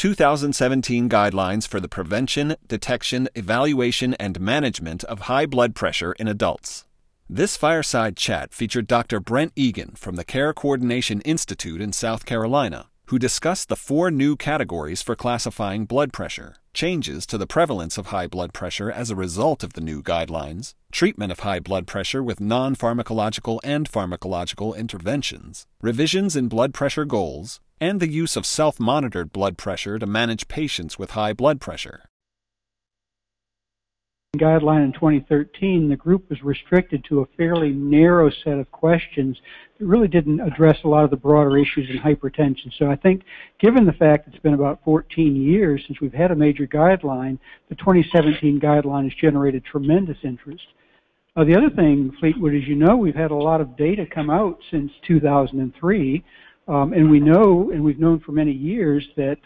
2017 Guidelines for the Prevention, Detection, Evaluation, and Management of High Blood Pressure in Adults. This fireside chat featured Dr. Brent Egan from the Care Coordination Institute in South Carolina, who discussed the 4 new categories for classifying blood pressure, changes to the prevalence of high blood pressure as a result of the new guidelines, treatment of high blood pressure with non-pharmacological and pharmacological interventions, revisions in blood pressure goals, and the use of self-monitored blood pressure to manage patients with high blood pressure. Guideline in 2013, the group was restricted to a fairly narrow set of questions that really didn't address a lot of the broader issues in hypertension. So I think, given the fact it's been about 14 years since we've had a major guideline, the 2017 guideline has generated tremendous interest. The other thing, Fleetwood, as you know, we've had a lot of data come out since 2003, and we know, and we've known for many years, that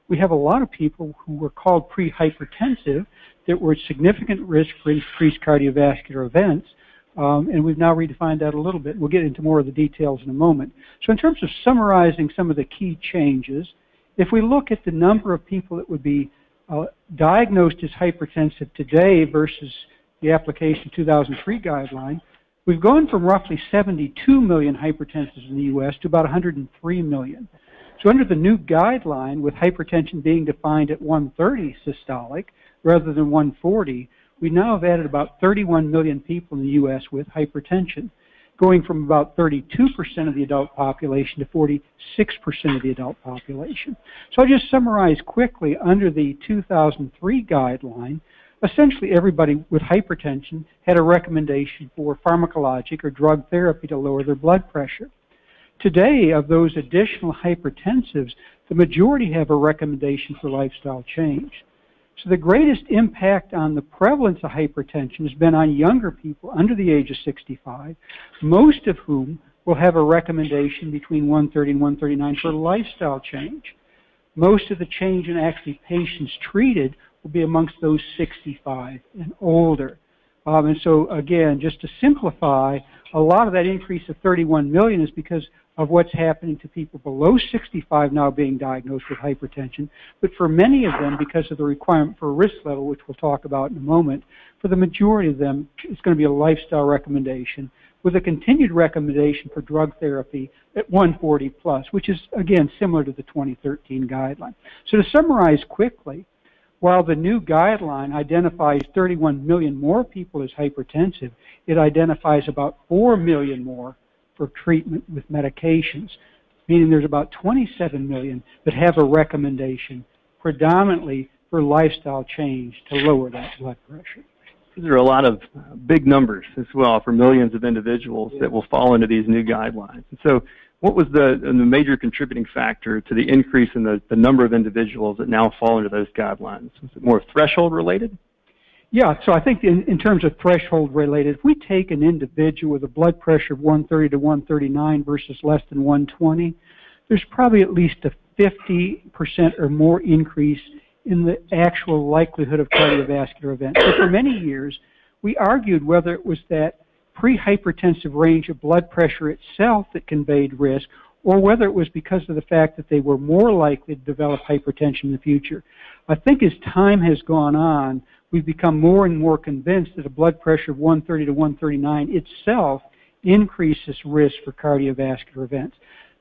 we have a lot of people who were called pre-hypertensive that were at significant risk for increased cardiovascular events, and we've now redefined that a little bit. We'll get into more of the details in a moment. So in terms of summarizing some of the key changes, if we look at the number of people that would be diagnosed as hypertensive today versus the application 2003 guideline, we've gone from roughly 72 million hypertensives in the U.S. to about 103 million. So under the new guideline, with hypertension being defined at 130 systolic rather than 140, we now have added about 31 million people in the U.S. with hypertension, going from about 32% of the adult population to 46% of the adult population. So I'll just summarize quickly. Under the 2003 guideline, essentially everybody with hypertension had a recommendation for pharmacologic or drug therapy to lower their blood pressure. Today, of those additional hypertensives, the majority have a recommendation for lifestyle change. So the greatest impact on the prevalence of hypertension has been on younger people under the age of 65, most of whom will have a recommendation between 130 and 139 for lifestyle change. Most of the change in actually patients treated will be amongst those 65 and older. And so, again, just to simplify, a lot of that increase of 31 million is because of what's happening to people below 65 now being diagnosed with hypertension, but for many of them, because of the requirement for a risk level, which we'll talk about in a moment, for the majority of them, it's going to be a lifestyle recommendation with a continued recommendation for drug therapy at 140 plus, which is, again, similar to the 2013 guideline. So to summarize quickly, while the new guideline identifies 31 million more people as hypertensive, it identifies about 4 million more for treatment with medications, meaning there's about 27 million that have a recommendation predominantly for lifestyle change to lower that blood pressure. There are a lot of big numbers as well for millions of individuals that will fall into these new guidelines. And so what was the major contributing factor to the increase in the number of individuals that now fall into those guidelines? Was it more threshold related? Yeah, so I think in terms of threshold related, if we take an individual with a blood pressure of 130 to 139 versus less than 120, there's probably at least a 50% or more increase in the actual likelihood of cardiovascular events. So for many years, we argued whether it was that pre-hypertensive range of blood pressure itself that conveyed risk, or whether it was because of the fact that they were more likely to develop hypertension in the future. I think as time has gone on, we've become more and more convinced that a blood pressure of 130 to 139 itself increases risk for cardiovascular events.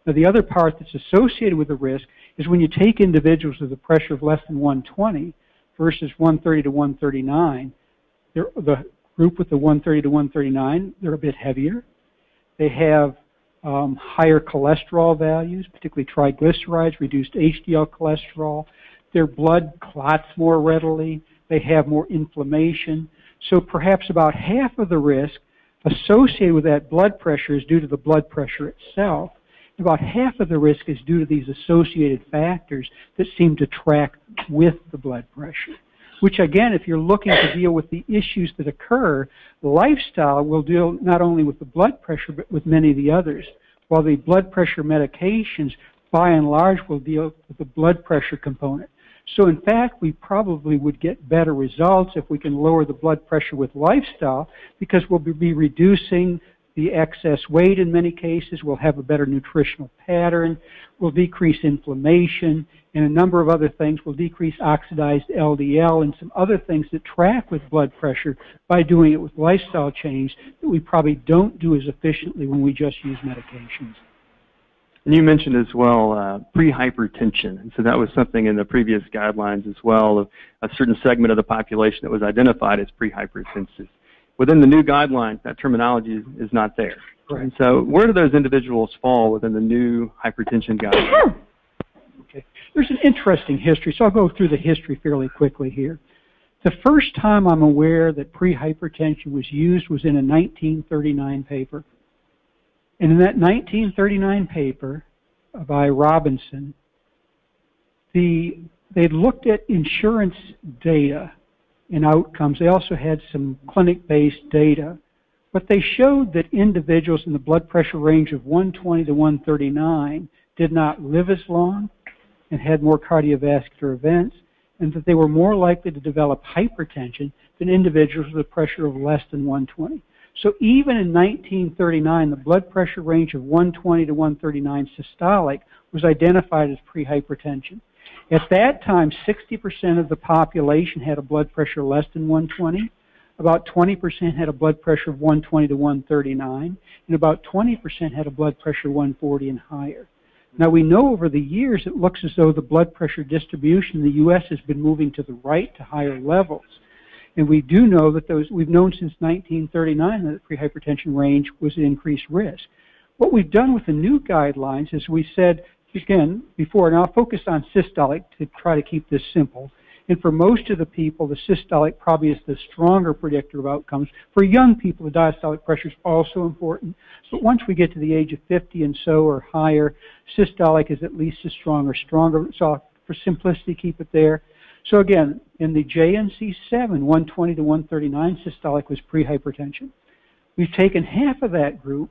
Now, the other part that's associated with the risk is when you take individuals with a pressure of less than 120 versus 130 to 139, the group with the 130 to 139, they're a bit heavier. They have higher cholesterol values, particularly triglycerides, reduced HDL cholesterol. Their blood clots more readily. They have more inflammation. So perhaps about half of the risk associated with that blood pressure is due to the blood pressure itself. About half of the risk is due to these associated factors that seem to track with the blood pressure, which, again, if you're looking to deal with the issues that occur, lifestyle will deal not only with the blood pressure, but with many of the others, while the blood pressure medications, by and large, will deal with the blood pressure component. So, in fact, we probably would get better results if we can lower the blood pressure with lifestyle, because we'll be reducing the excess weight in many cases. We'll have a better nutritional pattern. We'll decrease inflammation, and a number of other things. We'll decrease oxidized LDL and some other things that track with blood pressure by doing it with lifestyle change that we probably don't do as efficiently when we just use medications. And you mentioned as well pre-hypertension, and so that was something in the previous guidelines as well, a certain segment of the population that was identified as pre-hypertensive. Within the new guidelines, that terminology is not there. Right. And so where do those individuals fall within the new hypertension guidelines? Okay. There's an interesting history, so I'll go through the history fairly quickly here. The first time I'm aware that pre-hypertension was used was in a 1939 paper. And in that 1939 paper by Robinson, they looked at insurance data and outcomes. They also had some clinic-based data. But they showed that individuals in the blood pressure range of 120 to 139 did not live as long and had more cardiovascular events, and that they were more likely to develop hypertension than individuals with a pressure of less than 120. So even in 1939, the blood pressure range of 120 to 139 systolic was identified as prehypertension. At that time, 60% of the population had a blood pressure less than 120. About 20% had a blood pressure of 120 to 139, and about 20% had a blood pressure 140 and higher. Now we know over the years it looks as though the blood pressure distribution in the U.S. has been moving to the right to higher levels. And we do know that we've known since 1939 that the prehypertension range was an increased risk. What we've done with the new guidelines is we said, again, before, and I'll focus on systolic to try to keep this simple. And for most of the people, the systolic probably is the stronger predictor of outcomes. For young people, the diastolic pressure is also important. But once we get to the age of 50 and so or higher, systolic is at least as strong or stronger. So I'll, for simplicity, keep it there. So again, in the JNC7, 120 to 139 systolic was prehypertension. We've taken half of that group,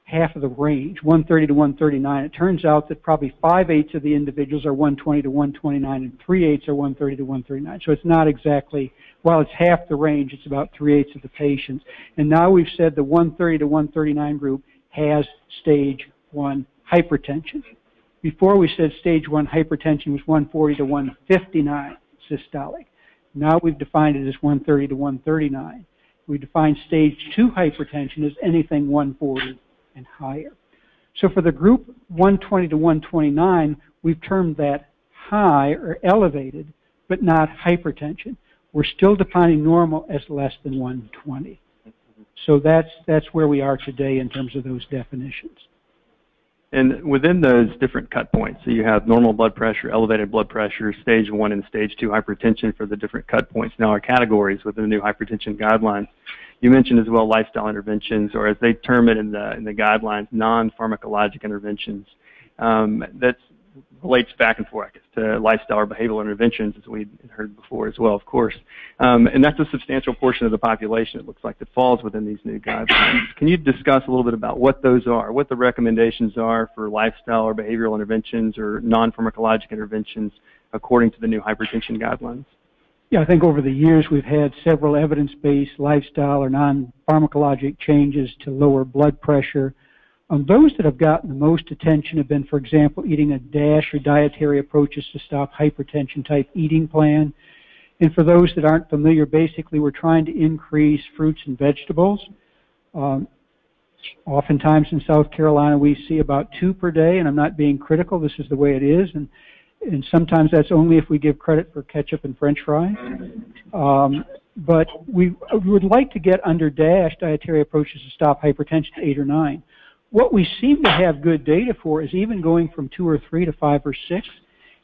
half of the range, 130 to 139. It turns out that probably 5/8 of the individuals are 120 to 129 and 3/8 are 130 to 139. So it's not exactly, while it's half the range, it's about 3/8 of the patients. And now we've said the 130 to 139 group has stage 1 hypertension. Before we said stage 1 hypertension was 140 to 159 systolic. Now we've defined it as 130 to 139. We define stage 2 hypertension as anything 140 and higher. So for the group 120 to 129, we've termed that high or elevated, but not hypertension. We're still defining normal as less than 120. So that's where we are today in terms of those definitions. And within those different cut points, so you have normal blood pressure, elevated blood pressure, stage 1 and stage 2 hypertension for the different cut points now are categories within the new hypertension guidelines. You mentioned as well lifestyle interventions, or as they term it in the guidelines, non-pharmacologic interventions. That relates back and forth to lifestyle or behavioral interventions, as we heard before as well, of course. And that's a substantial portion of the population, it looks like, that falls within these new guidelines. Can you discuss a little bit about what those are, what the recommendations are for lifestyle or behavioral interventions or non-pharmacologic interventions according to the new hypertension guidelines? Yeah, I think over the years we've had several evidence-based lifestyle or non-pharmacologic changes to lower blood pressure. Those that have gotten the most attention have been, for example, eating a DASH or dietary approaches to stop hypertension type eating plan. And for those that aren't familiar, basically we're trying to increase fruits and vegetables. Oftentimes in South Carolina we see about 2 per day, and I'm not being critical, this is the way it is. And sometimes that's only if we give credit for ketchup and French fries. But we would like to get under DASH, dietary approaches to stop hypertension, to 8 or 9. What we seem to have good data for is even going from 2 or 3 to 5 or 6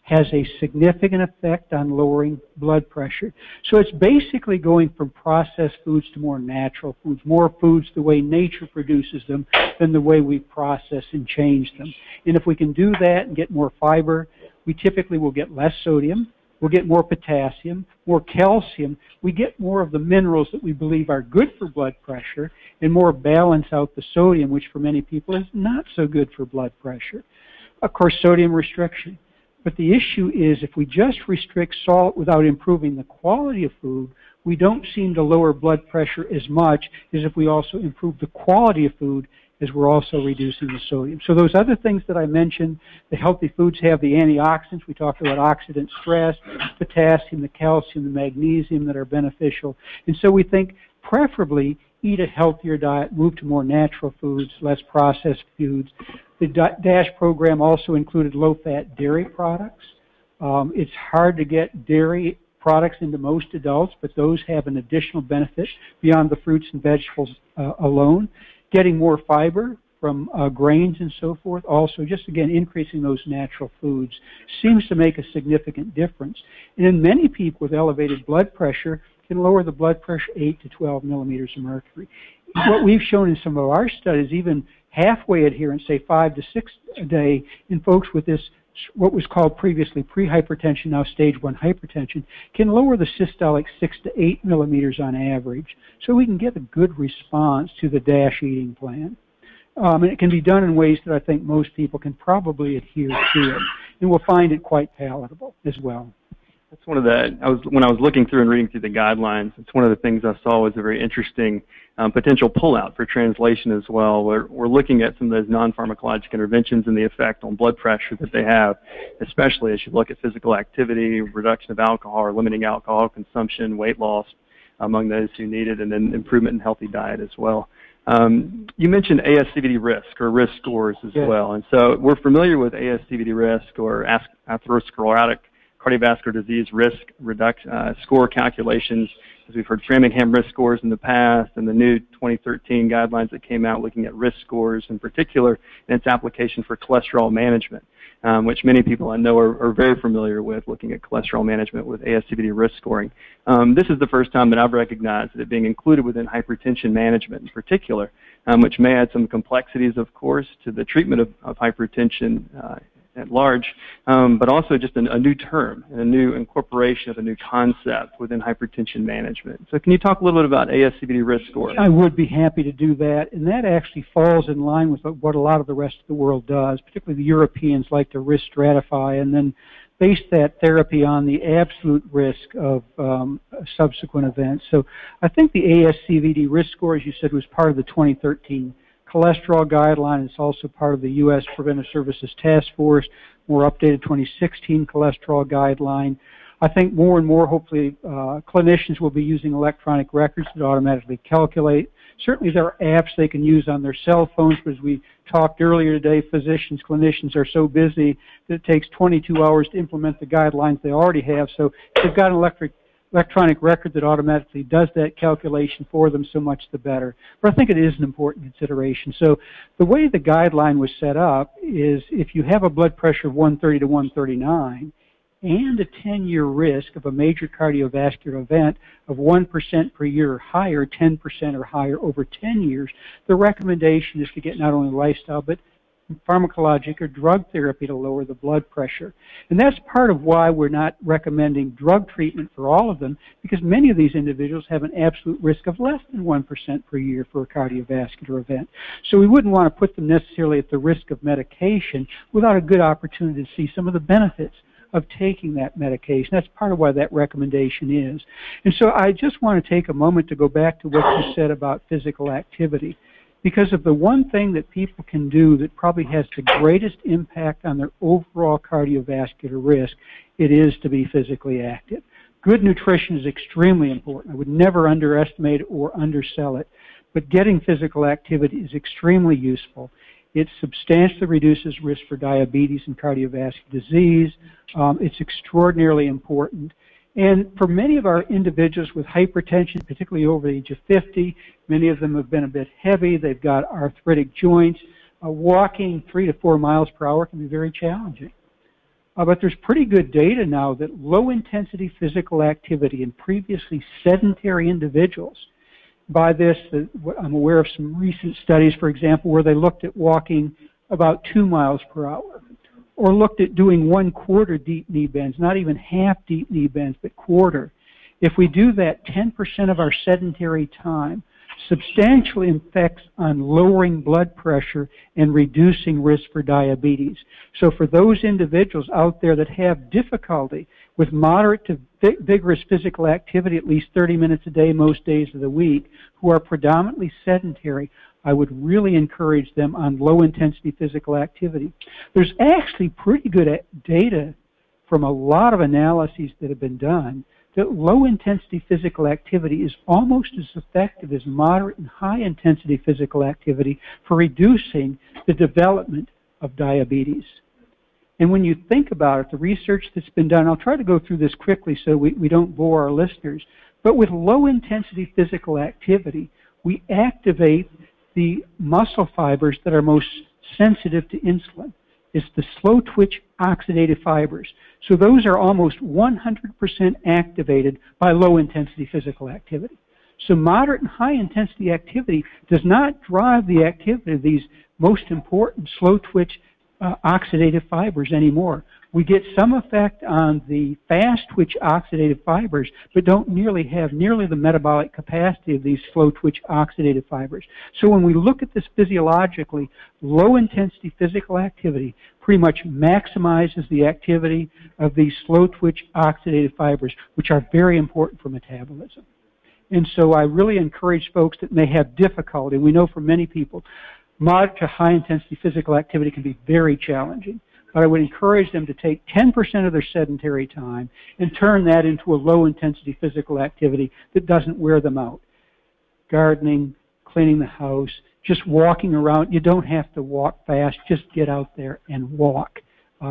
has a significant effect on lowering blood pressure. So it's basically going from processed foods to more natural foods, more foods the way nature produces them than the way we process and change them. And if we can do that and get more fiber, we typically will get less sodium, we'll get more potassium, more calcium, we get more of the minerals that we believe are good for blood pressure, and more balance out the sodium, which for many people is not so good for blood pressure. Of course, sodium restriction. But the issue is if we just restrict salt without improving the quality of food, we don't seem to lower blood pressure as much as if we also improve the quality of food as we're also reducing the sodium. So those other things that I mentioned, the healthy foods have the antioxidants. We talked about oxidant stress, potassium, the calcium, the magnesium that are beneficial. And so we think preferably eat a healthier diet, move to more natural foods, less processed foods. The DASH program also included low-fat dairy products. It's hard to get dairy products into most adults, but those have an additional benefit beyond the fruits and vegetables alone. Getting more fiber from grains and so forth, also just again increasing those natural foods seems to make a significant difference. And in many people with elevated blood pressure, can lower the blood pressure 8 to 12 millimeters of mercury. What we've shown in some of our studies, even halfway adherence, say 5 to 6 a day, in folks with this, what was called previously pre-hypertension, now stage 1 hypertension, can lower the systolic 6 to 8 millimeters on average. So we can get a good response to the DASH eating plan. And it can be done in ways that I think most people can probably adhere to it. And we'll find it quite palatable as well. That's one of the, when I was looking through and reading through the guidelines, it's one of the things I saw was a very interesting potential pullout for translation as well. We're looking at some of those non-pharmacologic interventions and the effect on blood pressure that they have, especially as you look at physical activity, reduction of alcohol or limiting alcohol consumption, weight loss among those who need it, and then improvement in healthy diet as well. You mentioned ASCVD risk or risk scores as well, and so we're familiar with ASCVD risk or atherosclerotic cardiovascular disease risk score calculations, as we've heard Framingham risk scores in the past, and the new 2013 guidelines that came out looking at risk scores in particular and its application for cholesterol management, which many people I know are very familiar with, looking at cholesterol management with ASCVD risk scoring. This is the first time that I've recognized it being included within hypertension management in particular, which may add some complexities, of course, to the treatment of hypertension at large, but also just a new term and a new incorporation of a new concept within hypertension management. So can you talk a little bit about ASCVD risk score? I would be happy to do that, and that actually falls in line with what a lot of the rest of the world does. Particularly the Europeans like to risk stratify and then base that therapy on the absolute risk of subsequent events. So I think the ASCVD risk score, as you said, was part of the 2013 cholesterol guideline. It's also part of the U.S. Preventive Services Task Force, more updated 2016 cholesterol guideline. I think more and more, hopefully, clinicians will be using electronic records that automatically calculate. Certainly there are apps they can use on their cell phones, but as we talked earlier today, physicians, clinicians are so busy that it takes 22 hours to implement the guidelines they already have. So if they've got an electronic record that automatically does that calculation for them, so much the better. But I think it is an important consideration. So the way the guideline was set up is if you have a blood pressure of 130 to 139 and a 10-year risk of a major cardiovascular event of 1% per year or higher, 10% or higher over 10 years, the recommendation is to get not only lifestyle but pharmacologic or drug therapy to lower the blood pressure. And that's part of why we're not recommending drug treatment for all of them, because many of these individuals have an absolute risk of less than 1% per year for a cardiovascular event. So we wouldn't want to put them necessarily at the risk of medication without a good opportunity to see some of the benefits of taking that medication. That's part of why that recommendation is. And so I just want to take a moment to go back to what you said about physical activity. Because of the one thing that people can do that probably has the greatest impact on their overall cardiovascular risk, it is to be physically active. Good nutrition is extremely important. I would never underestimate or undersell it. But getting physical activity is extremely useful. It substantially reduces risk for diabetes and cardiovascular disease. It's extraordinarily important. And for many of our individuals with hypertension, particularly over the age of 50, many of them have been a bit heavy. They've got arthritic joints. Walking 3 to 4 miles per hour can be very challenging. But there's pretty good data now that low-intensity physical activity in previously sedentary individuals, by this, I'm aware of some recent studies, for example, where they looked at walking about 2 miles per hour, or looked at doing 1/4 deep knee bends, not even half deep knee bends, but quarter. If we do that 10% of our sedentary time, substantial effects on lowering blood pressure and reducing risk for diabetes. So for those individuals out there that have difficulty with moderate to vigorous physical activity, at least 30 minutes a day most days of the week, who are predominantly sedentary, I would really encourage them on low-intensity physical activity. There's actually pretty good data from a lot of analyses that have been done that low-intensity physical activity is almost as effective as moderate and high-intensity physical activity for reducing the development of diabetes. And when you think about it, the research that's been done, I'll try to go through this quickly so we don't bore our listeners, but with low-intensity physical activity, we activate the muscle fibers that are most sensitive to insulin. It's the slow-twitch oxidative fibers. So those are almost 100% activated by low-intensity physical activity. So moderate and high-intensity activity does not drive the activity of these most important slow-twitch oxidative fibers anymore. We get some effect on the fast-twitch oxidative fibers, but don't have nearly the metabolic capacity of these slow-twitch oxidative fibers. So when we look at this physiologically, low-intensity physical activity pretty much maximizes the activity of these slow-twitch oxidative fibers, which are very important for metabolism. And so I really encourage folks that may have difficulty. We know for many people, moderate to high-intensity physical activity can be very challenging. But I would encourage them to take 10% of their sedentary time and turn that into a low-intensity physical activity that doesn't wear them out. Gardening, cleaning the house, just walking around. You don't have to walk fast. Just get out there and walk.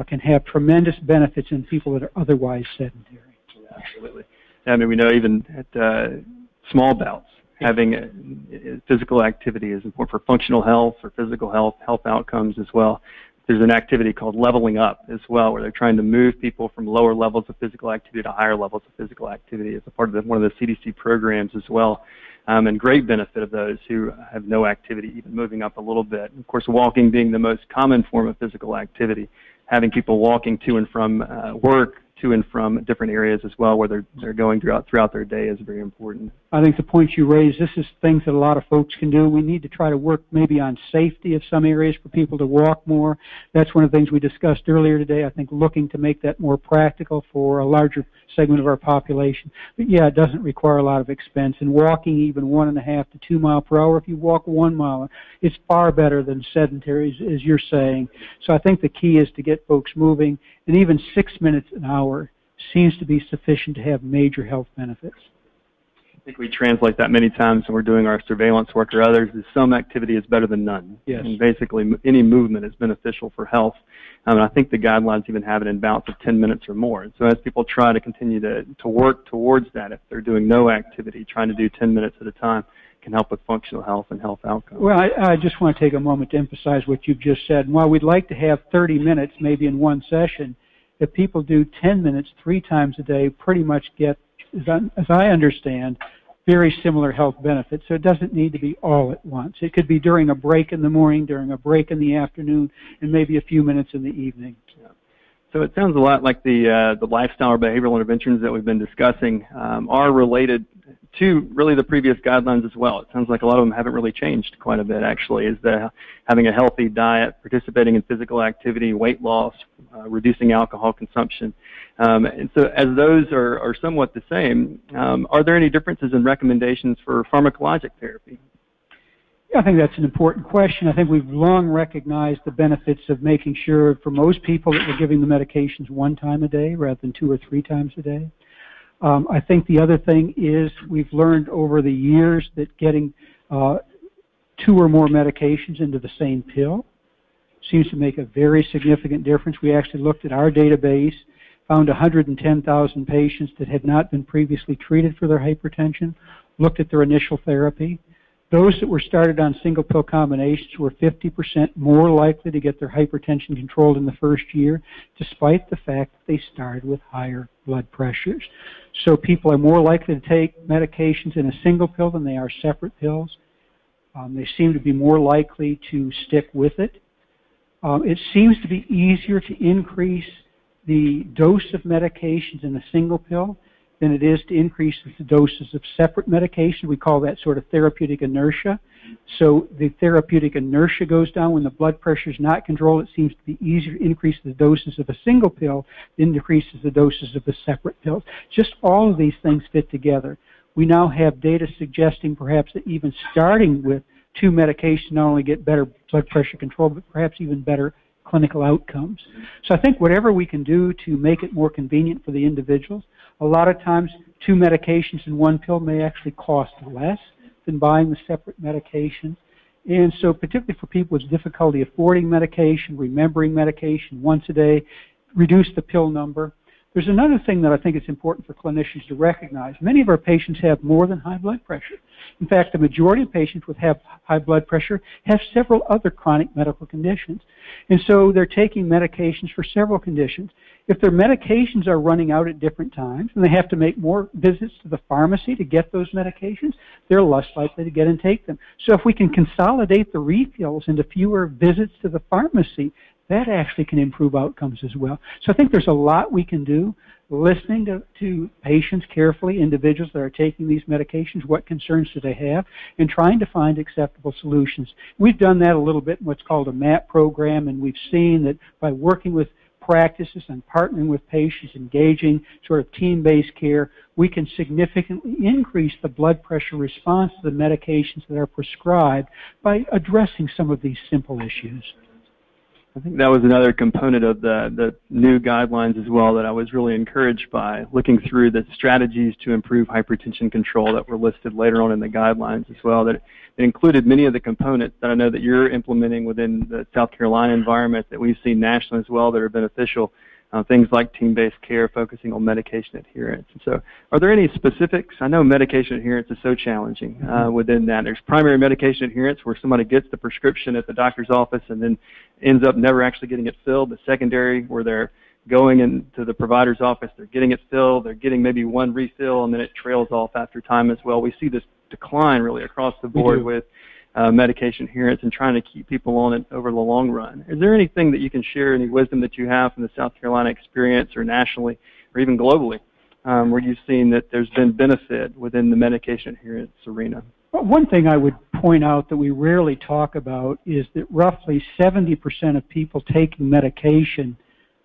Can have tremendous benefits in people that are otherwise sedentary. Yeah, absolutely. I mean, we know even at small bouts, having physical activity is important for functional health, for physical health, health outcomes as well. There's an activity called leveling up as well, where they're trying to move people from lower levels of physical activity to higher levels of physical activity as a part of one of the CDC programs as well. And great benefit of those who have no activity, even moving up a little bit. Of course, walking being the most common form of physical activity, having people walking to and from work, to and from different areas as well, where they're going throughout their day is very important. I think the points you raised, this is things that a lot of folks can do. We need to try to work maybe on safety of some areas for people to walk more. That's one of the things we discussed earlier today. I think looking to make that more practical for a larger segment of our population. But yeah, it doesn't require a lot of expense. And walking even 1.5 to 2 miles per hour, if you walk 1 mile, it's far better than sedentary, as you're saying. So I think the key is to get folks moving, and even 6 minutes an hour seems to be sufficient to have major health benefits. I think we translate that many times when we're doing our surveillance work or others, is some activity is better than none. Yes. And basically any movement is beneficial for health. And I think the guidelines even have it in bouts of 10 minutes or more. And so as people try to continue to work towards that, if they're doing no activity, trying to do 10 minutes at a time, can help with functional health and health outcomes. Well, I just want to take a moment to emphasize what you've just said. And while we'd like to have 30 minutes maybe in one session, if people do 10 minutes 3 times a day, pretty much get, as I understand, very similar health benefits. So it doesn't need to be all at once. It could be during a break in the morning, during a break in the afternoon, and maybe a few minutes in the evening. Yeah. So it sounds a lot like the lifestyle or behavioral interventions that we've been discussing are related to really the previous guidelines as well. It sounds like a lot of them haven't really changed quite a bit, actually, is having a healthy diet, participating in physical activity, weight loss, reducing alcohol consumption. And so as those are somewhat the same, are there any differences in recommendations for pharmacologic therapy? Yeah, I think that's an important question. I think we've long recognized the benefits of making sure for most people that we're giving the medications 1 time a day rather than 2 or 3 times a day. I think the other thing is we've learned over the years that getting 2 or more medications into the same pill seems to make a very significant difference. We actually looked at our database, found 110,000 patients that had not been previously treated for their hypertension, looked at their initial therapy. Those that were started on single pill combinations were 50% more likely to get their hypertension controlled in the first year, despite the fact that they started with higher blood pressures. So people are more likely to take medications in a single pill than they are separate pills. They seem to be more likely to stick with it. It seems to be easier to increase the dose of medications in a single pill than it is to increase the doses of separate medication. We call that sort of therapeutic inertia. So the therapeutic inertia goes down when the blood pressure is not controlled. It seems to be easier to increase the doses of a single pill than decreases the doses of the separate pills. Just all of these things fit together. We now have data suggesting perhaps that even starting with 2 medications not only get better blood pressure control, but perhaps even better clinical outcomes. So I think whatever we can do to make it more convenient for the individuals, a lot of times 2 medications in 1 pill may actually cost less than buying the separate medications. And so particularly for people with difficulty affording medication, remembering medication once a day, reduce the pill number. There's another thing that I think it's important for clinicians to recognize. Many of our patients have more than high blood pressure. In fact, the majority of patients who have high blood pressure have several other chronic medical conditions. And so they're taking medications for several conditions. If their medications are running out at different times and they have to make more visits to the pharmacy to get those medications, they're less likely to get and take them. So if we can consolidate the refills into fewer visits to the pharmacy, that actually can improve outcomes as well. So I think there's a lot we can do, listening to patients carefully, individuals that are taking these medications, what concerns do they have, and trying to find acceptable solutions. We've done that a little bit in what's called a MAP program, and we've seen that by working with practices and partnering with patients, engaging sort of team-based care, we can significantly increase the blood pressure response to the medications that are prescribed by addressing some of these simple issues. I think that was another component of the new guidelines as well that I was really encouraged by, looking through the strategies to improve hypertension control that were listed later on in the guidelines as well, that it included many of the components that I know that you're implementing within the South Carolina environment that we've seen nationally as well that are beneficial. Things like team-based care, focusing on medication adherence. And so are there any specifics? I know medication adherence is so challenging within that. There's primary medication adherence where somebody gets the prescription at the doctor's office and then ends up never actually getting it filled. The secondary where they're going into the provider's office, they're getting it filled, they're getting maybe 1 refill, and then it trails off after time as well. We see this decline really across the board with medication adherence and trying to keep people on it over the long run. Is there anything that you can share, any wisdom that you have from the South Carolina experience or nationally or even globally where you've seen that there's been benefit within the medication adherence arena? Well, one thing I would point out that we rarely talk about is that roughly 70% of people taking medication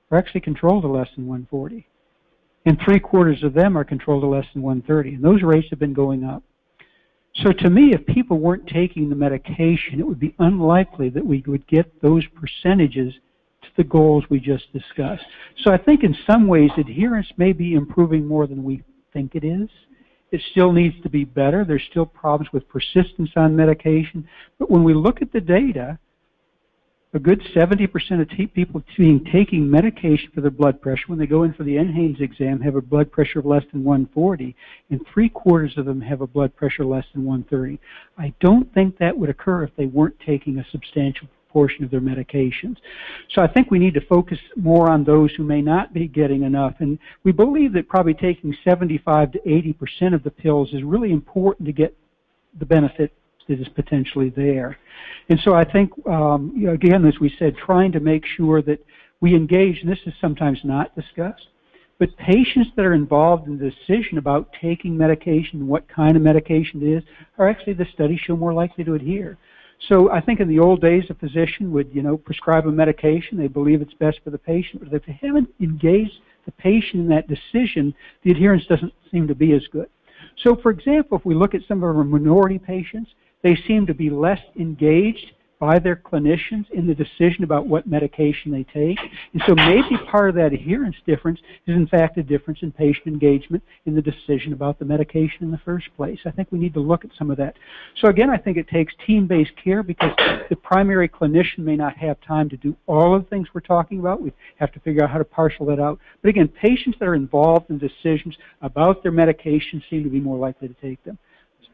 are actually controlled to less than 140. And 3/4 of them are controlled to less than 130. And those rates have been going up. So to me, if people weren't taking the medication, it would be unlikely that we would get those percentages to the goals we just discussed. So I think in some ways adherence may be improving more than we think it is. It still needs to be better. There's still problems with persistence on medication. But when we look at the data, a good 70% of people taking medication for their blood pressure when they go in for the NHANES exam have a blood pressure of less than 140, and 3/4 of them have a blood pressure less than 130. I don't think that would occur if they weren't taking a substantial portion of their medications. So I think we need to focus more on those who may not be getting enough. And we believe that probably taking 75 to 80% of the pills is really important to get the benefit that is potentially there. And so I think, again, as we said, trying to make sure that we engage, and this is sometimes not discussed, but patients that are involved in the decision about taking medication, what kind of medication it is, are actually, the studies show, more likely to adhere. So I think in the old days, a physician would, prescribe a medication. They believe it's best for the patient, but if they haven't engaged the patient in that decision, the adherence doesn't seem to be as good. So, for example, if we look at some of our minority patients, they seem to be less engaged by their clinicians in the decision about what medication they take. And so maybe part of that adherence difference is in fact a difference in patient engagement in the decision about the medication in the first place. I think we need to look at some of that. So again, I think it takes team-based care because the primary clinician may not have time to do all of the things we're talking about. We have to figure out how to parcel that out. But again, patients that are involved in decisions about their medication seem to be more likely to take them.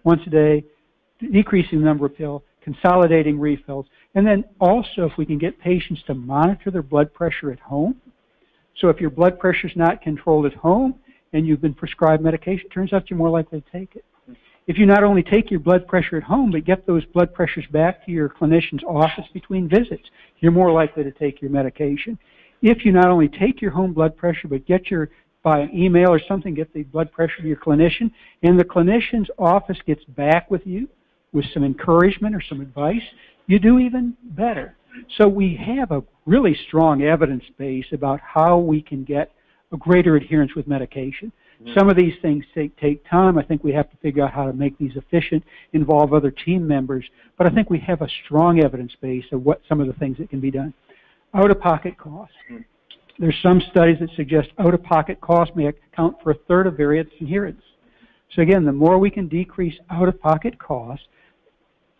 Once a day, decreasing the number of pills, consolidating refills, and then also if we can get patients to monitor their blood pressure at home. So if your blood pressure is not controlled at home and you've been prescribed medication, it turns out you're more likely to take it. If you not only take your blood pressure at home, but get those blood pressures back to your clinician's office between visits, you're more likely to take your medication. If you not only take your home blood pressure, but get your by an email or something, get the blood pressure to your clinician, and the clinician's office gets back with you with some encouragement or some advice, you do even better. So we have a really strong evidence base about how we can get a greater adherence with medication. Some of these things take time. I think we have to figure out how to make these efficient, involve other team members. But I think we have a strong evidence base of what some of the things that can be done. Out-of-pocket costs. There's some studies that suggest out-of-pocket costs may account for a third of various adherence. So again, the more we can decrease out-of-pocket costs,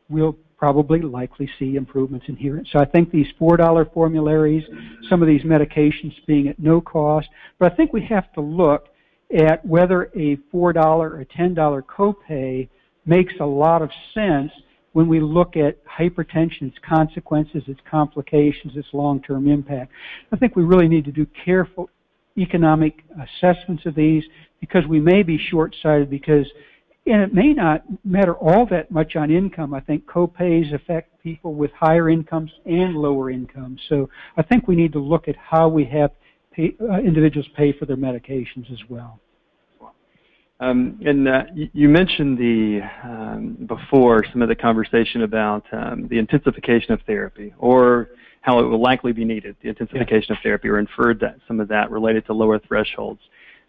we'll probably likely see improvements in adherence. So I think these $4 formularies, some of these medications being at no cost, but I think we have to look at whether a $4 or $10 copay makes a lot of sense when we look at hypertension, its consequences, its complications, its long-term impact. I think we really need to do careful economic assessments of these because we may be short-sighted because, and it may not matter all that much on income. I think copays affect people with higher incomes and lower incomes. So I think we need to look at how we have individuals pay for their medications as well. You mentioned before some of the conversation about the intensification of therapy, or how it will likely be needed, the intensification of therapy, or inferred that some of that related to lower thresholds.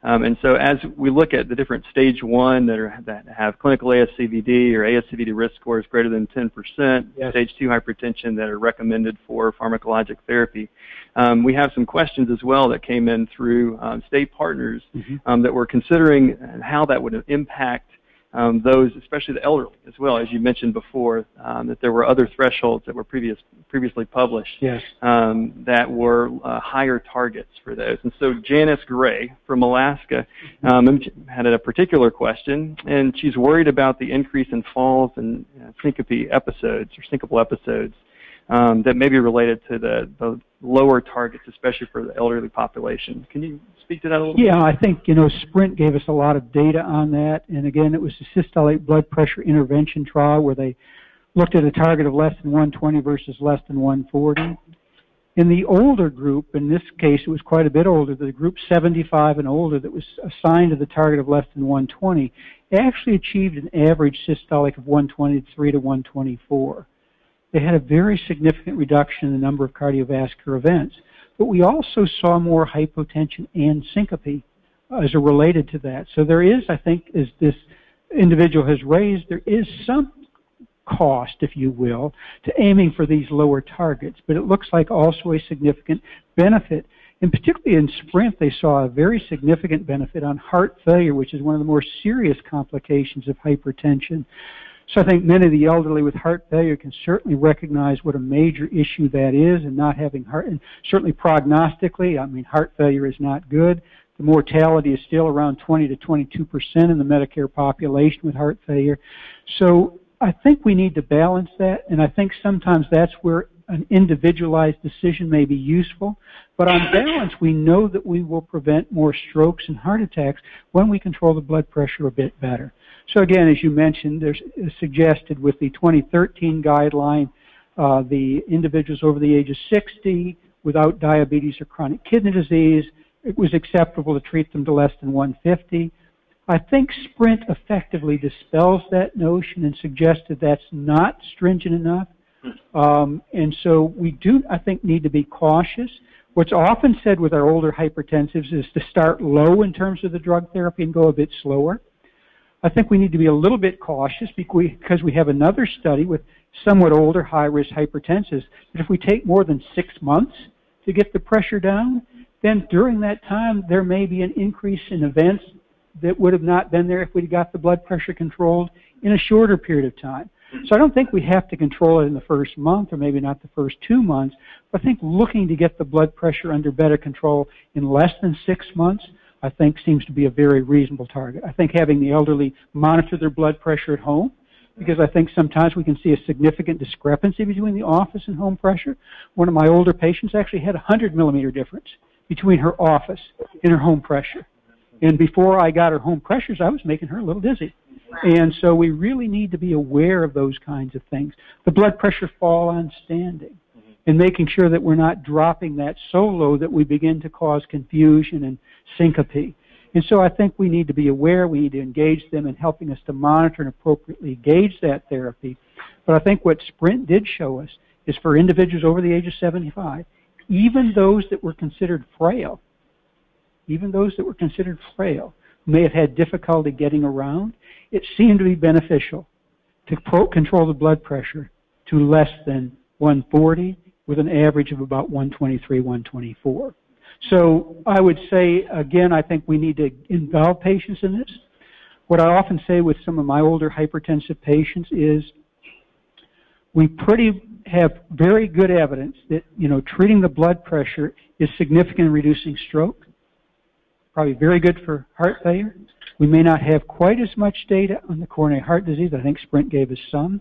And so as we look at the different stage 1 that have clinical ASCVD or ASCVD risk scores greater than 10%, stage 2 hypertension that are recommended for pharmacologic therapy, we have some questions as well that came in through state partners that were considering how that would impact those, especially the elderly as well. As you mentioned before, that there were other thresholds that were previously published that were higher targets for those. And so Janice Gray from Alaska had a particular question, and she's worried about the increase in falls and syncope episodes or syncopal episodes that may be related to the lower targets, especially for the elderly population. Can you speak to that a little bit? Yeah, I think, Sprint gave us a lot of data on that. And again, it was a systolic blood pressure intervention trial where they looked at a target of less than 120 versus less than 140. In the older group, in this case it was quite a bit older, the group 75 and older that was assigned to the target of less than 120, actually achieved an average systolic of 123 to 124. They had a very significant reduction in the number of cardiovascular events. But we also saw more hypotension and syncope as related to that. So there is, I think, as this individual has raised, there is some cost, if you will, to aiming for these lower targets. But it looks like also a significant benefit. And particularly in Sprint, they saw a very significant benefit on heart failure, which is one of the more serious complications of hypertension. So I think many of the elderly with heart failure can certainly recognize what a major issue that is, and not having heart, and certainly prognostically, I mean, heart failure is not good. The mortality is still around 20 to 22% in the Medicare population with heart failure. So I think we need to balance that, and I think sometimes that's where an individualized decision may be useful. But on balance, we know that we will prevent more strokes and heart attacks when we control the blood pressure a bit better. So again, as you mentioned, there's suggested with the 2013 guideline, the individuals over the age of 60 without diabetes or chronic kidney disease, it was acceptable to treat them to less than 150. I think Sprint effectively dispels that notion and suggested that's not stringent enough. And so we do, I think, need to be cautious. What's often said with our older hypertensives is to start low in terms of the drug therapy and go a bit slower. I think we need to be a little bit cautious because we have another study with somewhat older high-risk hypertensives that if we take more than 6 months to get the pressure down, then during that time there may be an increase in events that would have not been there if we'd got the blood pressure controlled in a shorter period of time. So I don't think we have to control it in the first month or maybe not the first 2 months, but I think looking to get the blood pressure under better control in less than 6 months I think seems to be a very reasonable target. I think having the elderly monitor their blood pressure at home, because I think sometimes we can see a significant discrepancy between the office and home pressure. One of my older patients actually had a 100 millimeter difference between her office and her home pressure. And before I got her home pressures, I was making her a little dizzy. And so we really need to be aware of those kinds of things. The blood pressure fall on standing, and making sure that we're not dropping that so low that we begin to cause confusion and syncope. And so I think we need to be aware, we need to engage them in helping us to monitor and appropriately gauge that therapy. But I think what SPRINT did show us is for individuals over the age of 75, even those that were considered frail, who may have had difficulty getting around, it seemed to be beneficial to control the blood pressure to less than 140 with an average of about 123, 124. So I would say, again, I think we need to involve patients in this. What I often say with some of my older hypertensive patients is we have very good evidence that, treating the blood pressure is significant in reducing stroke, probably very good for heart failure. We may not have quite as much data on the coronary heart disease. I think SPRINT gave us some.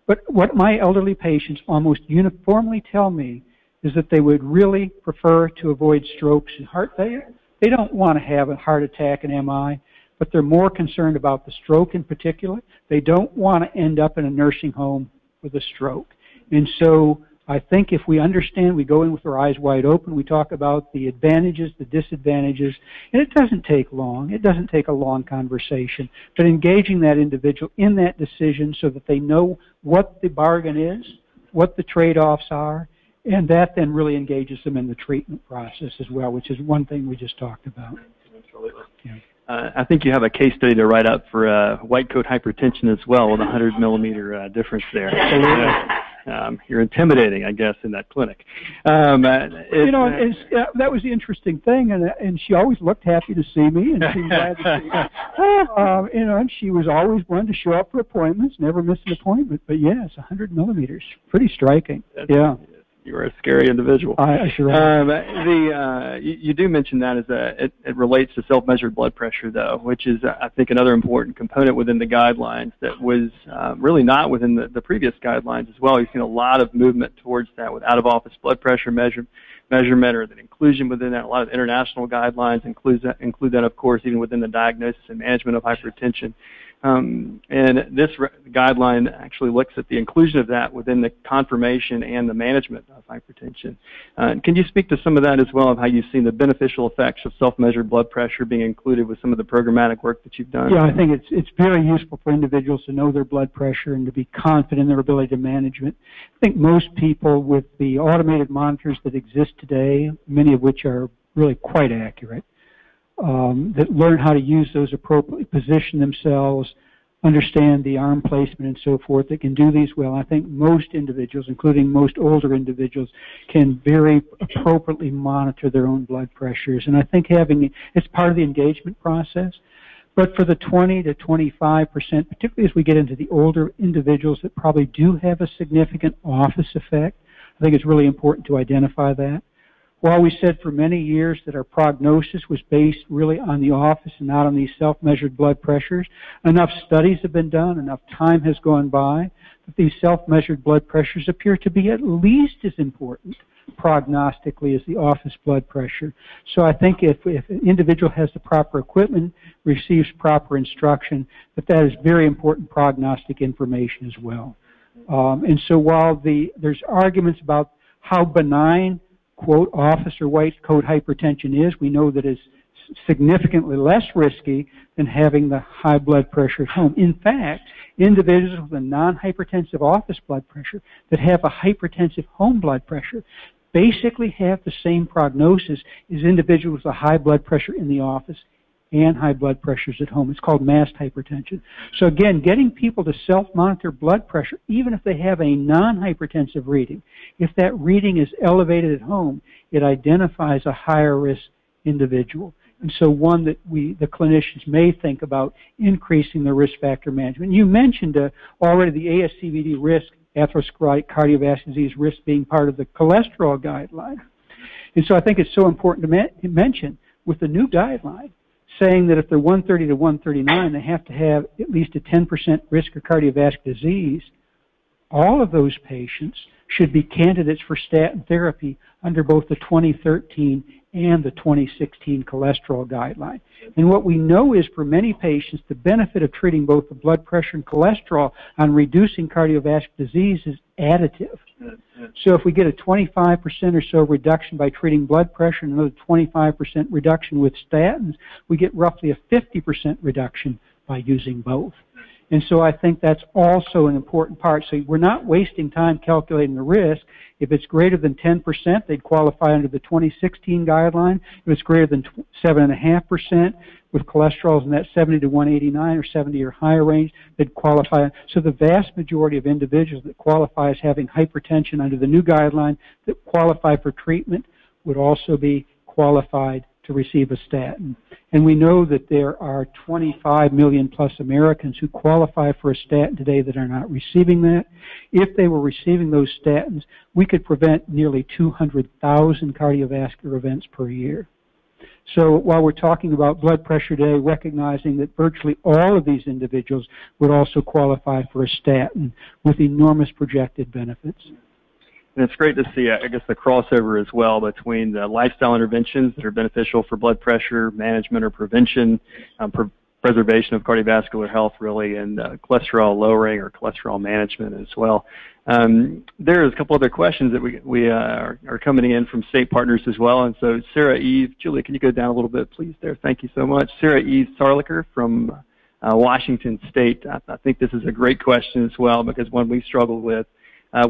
But what my elderly patients almost uniformly tell me is that they would really prefer to avoid strokes and heart failure. They don't want to have a heart attack and MI, but they're more concerned about the stroke in particular. They don't want to end up in a nursing home with a stroke. And so I think if we understand, we go in with our eyes wide open, we talk about the advantages, the disadvantages, and it doesn't take long. It doesn't take a long conversation. But engaging that individual in that decision so that they know what the bargain is, what the trade-offs are, and that then really engages them in the treatment process as well, which is one thing we just talked about. Absolutely. Yeah. I think you have a case study to write up for white coat hypertension as well, with a 100 millimeter difference there. You're intimidating, I guess, in that clinic. That was the interesting thing, and she always looked happy to see me, and she was glad to see me. And she was always one to show up for appointments, never miss an appointment. But yes, 100 millimeters, pretty striking. Yeah. You are a scary individual. I sure am. You do mention that it relates to self-measured blood pressure, though, which is, I think, another important component within the guidelines that was really not within the previous guidelines as well. You've seen a lot of movement towards that with out-of-office blood pressure measurement or the inclusion within that. A lot of international guidelines include that, of course, even within the diagnosis and management of hypertension. And this guideline actually looks at the inclusion of that within the confirmation and the management of hypertension. Can you speak to some of that as well, of how you've seen the beneficial effects of self-measured blood pressure being included with some of the programmatic work that you've done? Yeah, I think it's very useful for individuals to know their blood pressure and to be confident in their ability to manage it. I think most people with the automated monitors that exist today, many of which are really quite accurate, that learn how to use those appropriately, position themselves, understand the arm placement and so forth, that can do these well. I think most individuals, including most older individuals, can very appropriately monitor their own blood pressures. And I think it's part of the engagement process. But for the 20 to 25%, particularly as we get into the older individuals that probably do have a significant office effect, I think it's really important to identify that. While we said for many years that our prognosis was based really on the office and not on these self-measured blood pressures, enough studies have been done, enough time has gone by, that these self-measured blood pressures appear to be at least as important prognostically as the office blood pressure. So I think if an individual has the proper equipment, receives proper instruction, that is very important prognostic information as well. And so while there's arguments about how benign, quote, office or white coat hypertension is, we know that it's significantly less risky than having the high blood pressure at home. In fact, individuals with a non-hypertensive office blood pressure that have a hypertensive home blood pressure basically have the same prognosis as individuals with a high blood pressure in the office and high blood pressures at home. It's called masked hypertension. So again, getting people to self-monitor blood pressure, even if they have a non-hypertensive reading, if that reading is elevated at home, it identifies a higher risk individual. And so one that the clinicians may think about increasing the risk factor management. You mentioned already the ASCVD risk, atherosclerotic cardiovascular disease risk, being part of the cholesterol guideline. And so I think it's so important to mention with the new guideline, saying that if they're 130 to 139, they have to have at least a 10% risk of cardiovascular disease. All of those patients should be candidates for statin therapy under both the 2013 and the 2016 cholesterol guideline. And what we know is for many patients, the benefit of treating both the blood pressure and cholesterol on reducing cardiovascular disease is additive. So if we get a 25% or so reduction by treating blood pressure and another 25% reduction with statins, we get roughly a 50% reduction by using both. And so I think that's also an important part. So we're not wasting time calculating the risk. If it's greater than 10%, they'd qualify under the 2016 guideline. If it's greater than 7.5% with cholesterols in that 70 to 189 or 70 or higher range, they'd qualify. So the vast majority of individuals that qualify as having hypertension under the new guideline that qualify for treatment would also be qualified to receive a statin. And we know that there are 25 million plus Americans who qualify for a statin today that are not receiving that. If they were receiving those statins, we could prevent nearly 200,000 cardiovascular events per year. So while we're talking about blood pressure today, recognizing that virtually all of these individuals would also qualify for a statin with enormous projected benefits. And it's great to see, I guess, the crossover as well between the lifestyle interventions that are beneficial for blood pressure management or prevention, preservation of cardiovascular health, really, and cholesterol lowering or cholesterol management as well. There's a couple other questions that we are coming in from state partners as well. And so Sarah Eve, Julia, can you go down a little bit, please, there? Thank you so much. Sarah Eve Sarlicker from Washington State. I think this is a great question as well because one we struggled with.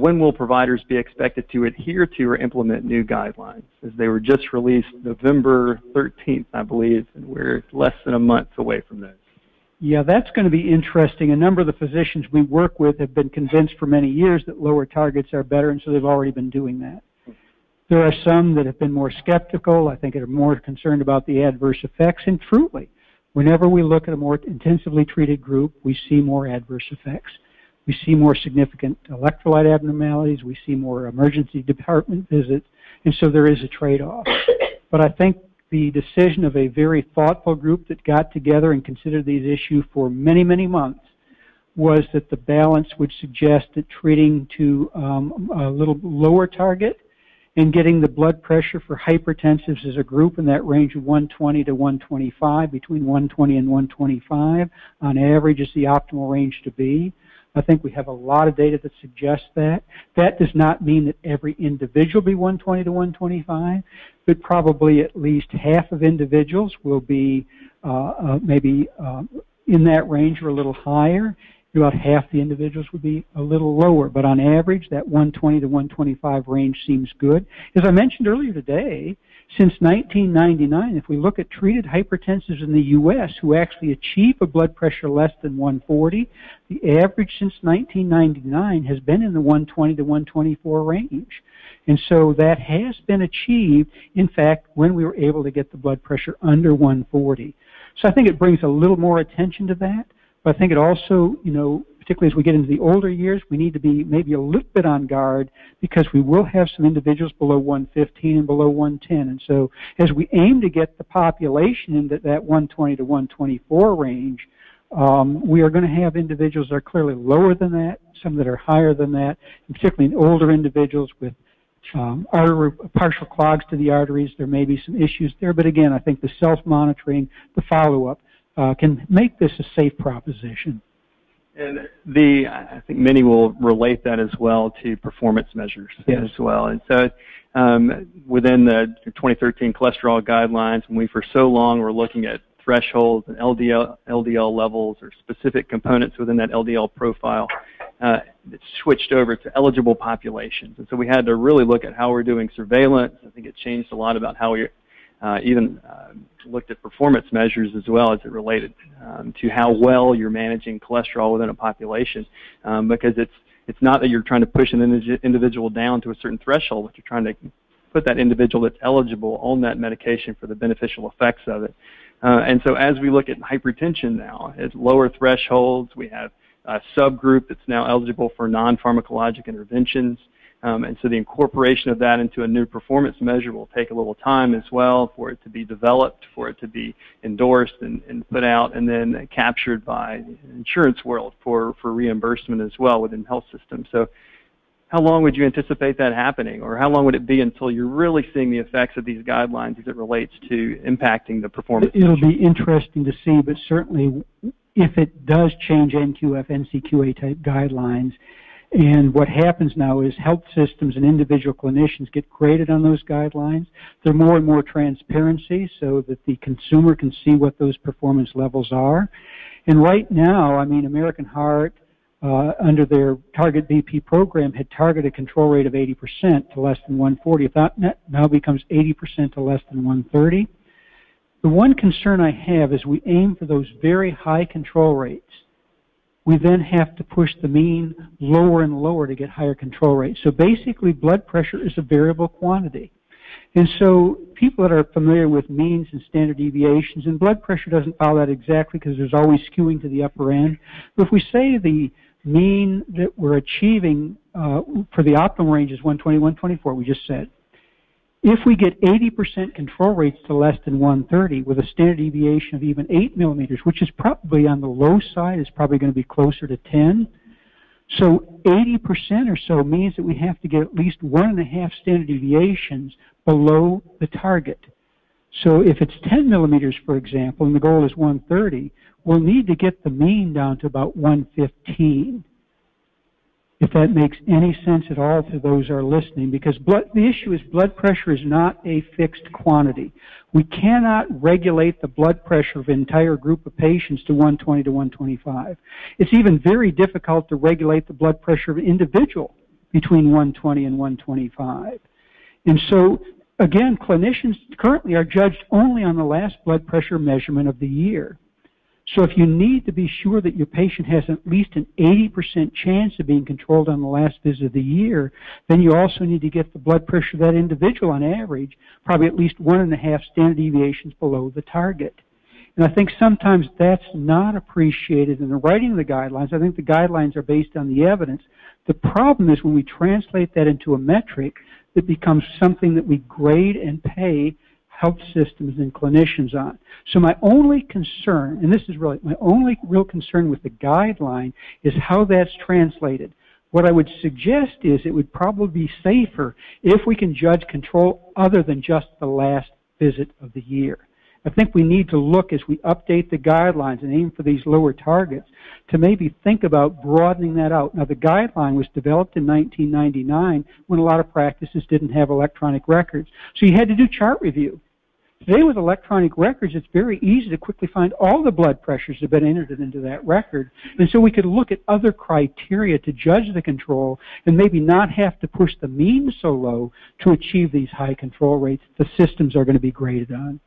When will providers be expected to adhere to or implement new guidelines? As they were just released November 13th, I believe, and we're less than a month away from those. Yeah, that's going to be interesting. A number of the physicians we work with have been convinced for many years that lower targets are better, and so they've already been doing that. There are some that have been more skeptical. I think are more concerned about the adverse effects, and truly, whenever we look at a more intensively treated group, we see more adverse effects. We see more significant electrolyte abnormalities. We see more emergency department visits. And so there is a trade-off. But I think the decision of a very thoughtful group that got together and considered these issues for many, many months was that the balance would suggest that treating to a little lower target and getting the blood pressure for hypertensives as a group in that range of 120 to 125, between 120 and 125 on average is the optimal range to be. I think we have a lot of data that suggests that. That does not mean that every individual be 120 to 125, but probably at least half of individuals will be maybe in that range or a little higher. About half the individuals would be a little lower, but on average, that 120 to 125 range seems good. As I mentioned earlier today, since 1999, if we look at treated hypertensives in the U.S. who actually achieve a blood pressure less than 140, the average since 1999 has been in the 120 to 124 range. And so that has been achieved, in fact, when we were able to get the blood pressure under 140. So I think it brings a little more attention to that. But I think it also, particularly as we get into the older years, we need to be maybe a little bit on guard because we will have some individuals below 115 and below 110. And so as we aim to get the population into that 120 to 124 range, we are going to have individuals that are clearly lower than that, some that are higher than that, and particularly in older individuals with partial clogs to the arteries. There may be some issues there. But again, I think the self-monitoring, the follow-up, can make this a safe proposition. And I think many will relate that as well to performance measures as well. And so within the 2013 cholesterol guidelines, when we for so long were looking at thresholds and LDL levels or specific components within that LDL profile, it switched over to eligible populations. And so we had to really look at how we're doing surveillance. I think it changed a lot about how we even looked at performance measures as well as it related to how well you're managing cholesterol within a population, because it's not that you're trying to push an individual down to a certain threshold, but you're trying to put that individual that's eligible on that medication for the beneficial effects of it. And so as we look at hypertension now, at lower thresholds, we have a subgroup that's now eligible for non-pharmacologic interventions. And so the incorporation of that into a new performance measure will take a little time as well for it to be developed, for it to be endorsed and put out, and then captured by the insurance world for reimbursement as well within health systems. So how long would you anticipate that happening, or how long would it be until you're really seeing the effects of these guidelines as it relates to impacting the performance? It'll be interesting to see, but certainly if it does change NQF, NCQA type guidelines, And what happens now is health systems and individual clinicians get graded on those guidelines. There are more and more transparency so that the consumer can see what those performance levels are. And right now, I mean, American Heart, under their Target BP program, had targeted control rate of 80% to less than 140. That now becomes 80% to less than 130. The one concern I have is we aim for those very high control rates. We then have to push the mean lower and lower to get higher control rates. So basically, blood pressure is a variable quantity. And so people that are familiar with means and standard deviations, and blood pressure doesn't follow that exactly because there's always skewing to the upper end. But if we say the mean that we're achieving for the optimal range is 120, 124, we just said, if we get 80% control rates to less than 130 with a standard deviation of even 8 millimeters, which is probably on the low side, is probably going to be closer to 10. So 80% or so means that we have to get at least 1.5 standard deviations below the target. So if it's 10 millimeters, for example, and the goal is 130, we'll need to get the mean down to about 115. If that makes any sense at all to those who are listening, because the issue is blood pressure is not a fixed quantity. We cannot regulate the blood pressure of an entire group of patients to 120 to 125. It's even very difficult to regulate the blood pressure of an individual between 120 and 125. And so, again, clinicians currently are judged only on the last blood pressure measurement of the year. So if you need to be sure that your patient has at least an 80% chance of being controlled on the last visit of the year, then you also need to get the blood pressure of that individual on average probably at least 1.5 standard deviations below the target. And I think sometimes that's not appreciated in the writing of the guidelines. I think the guidelines are based on the evidence. The problem is when we translate that into a metric, it becomes something that we grade and pay health systems and clinicians on. So my only concern, and this is really my only real concern with the guideline, is how that's translated. What I would suggest is it would probably be safer if we can judge control other than just the last visit of the year. I think we need to look as we update the guidelines and aim for these lower targets to maybe think about broadening that out. Now, the guideline was developed in 1999 when a lot of practices didn't have electronic records. So you had to do chart review. Today with electronic records, it's very easy to quickly find all the blood pressures that have been entered into that record. And so we could look at other criteria to judge the control and maybe not have to push the mean so low to achieve these high control rates the systems are going to be graded on.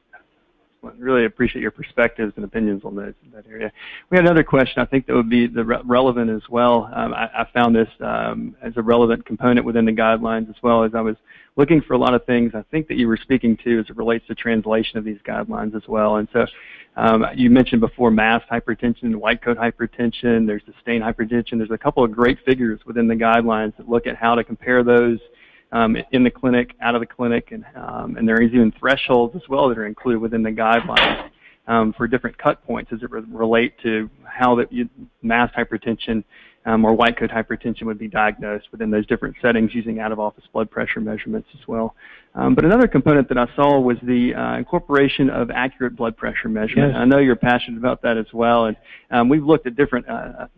Really appreciate your perspectives and opinions on that area. We had another question I think that would be relevant as well. I found this as a relevant component within the guidelines as well as I was looking for a lot of things I think that you were speaking to as it relates to translation of these guidelines as well. And so you mentioned before MAST hypertension, white coat hypertension, there's sustained hypertension. There's a couple of great figures within the guidelines that look at how to compare those in the clinic, out of the clinic, and there is even thresholds as well that are included within the guidelines for different cut points as it relate to how that MAST hypertension or white coat hypertension would be diagnosed within those different settings using out-of-office blood pressure measurements as well. But another component that I saw was the incorporation of accurate blood pressure measurement. Yes. I know you're passionate about that as well, and we've looked at different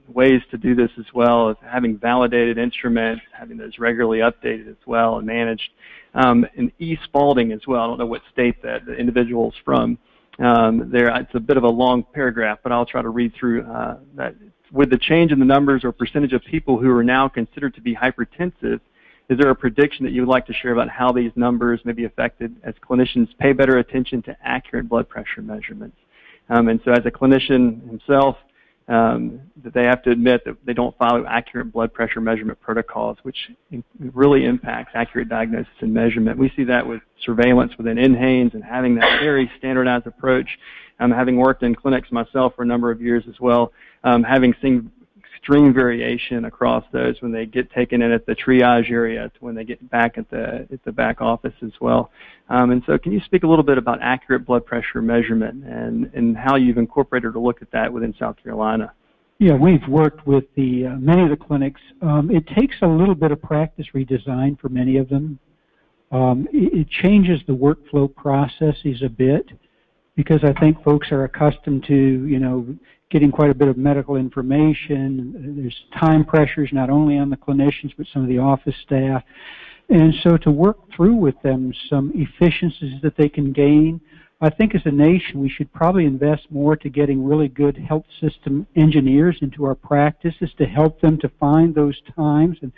ways to do this as well, as having validated instruments, having those regularly updated as well and managed. And E. Spalding as well, I don't know what state that the individual's from. It's a bit of a long paragraph, but I'll try to read through that. With the change in the numbers or percentage of people who are now considered to be hypertensive, is there a prediction that you would like to share about how these numbers may be affected as clinicians pay better attention to accurate blood pressure measurements? And so as a clinician himself, that they have to admit that they don't follow accurate blood pressure measurement protocols, which really impacts accurate diagnosis and measurement. We see that with surveillance within NHANES and having that very standardized approach. Having worked in clinics myself for a number of years as well, having seen extreme variation across those when they get taken in at the triage area to when they get back at the back office as well. And so can you speak a little bit about accurate blood pressure measurement and how you've incorporated a look at that within South Carolina? Yeah, we've worked with many of the clinics. It takes a little bit of practice redesign for many of them. It changes the workflow processes a bit. because I think folks are accustomed to, getting quite a bit of medical information. There's time pressures not only on the clinicians but some of the office staff. And so to work through with them some efficiencies that they can gain, I think as a nation we should probably invest more to getting really good health system engineers into our practices to help them to find those times and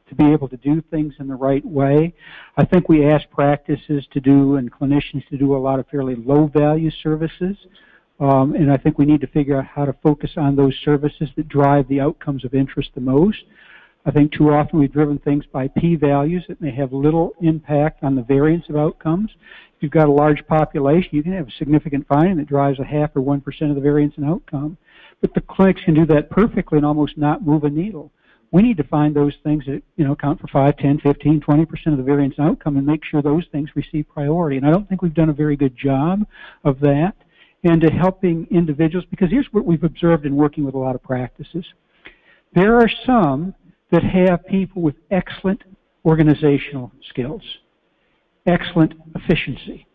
to be able to do things in the right way. I think we ask practices to do and clinicians to do a lot of fairly low-value services. And I think we need to figure out how to focus on those services that drive the outcomes of interest the most. I think too often we've driven things by p-values that may have little impact on the variance of outcomes. If you've got a large population, you can have a significant finding that drives 0.5% or 1% of the variance in outcome. But the clinics can do that perfectly and almost not move a needle. We need to find those things that account for 5, 10, 15, 20% of the variance in outcome and make sure those things receive priority. And I don't think we've done a very good job of that. And to helping individuals, because here's what we've observed in working with a lot of practices. There are some that have people with excellent organizational skills, excellent efficiency.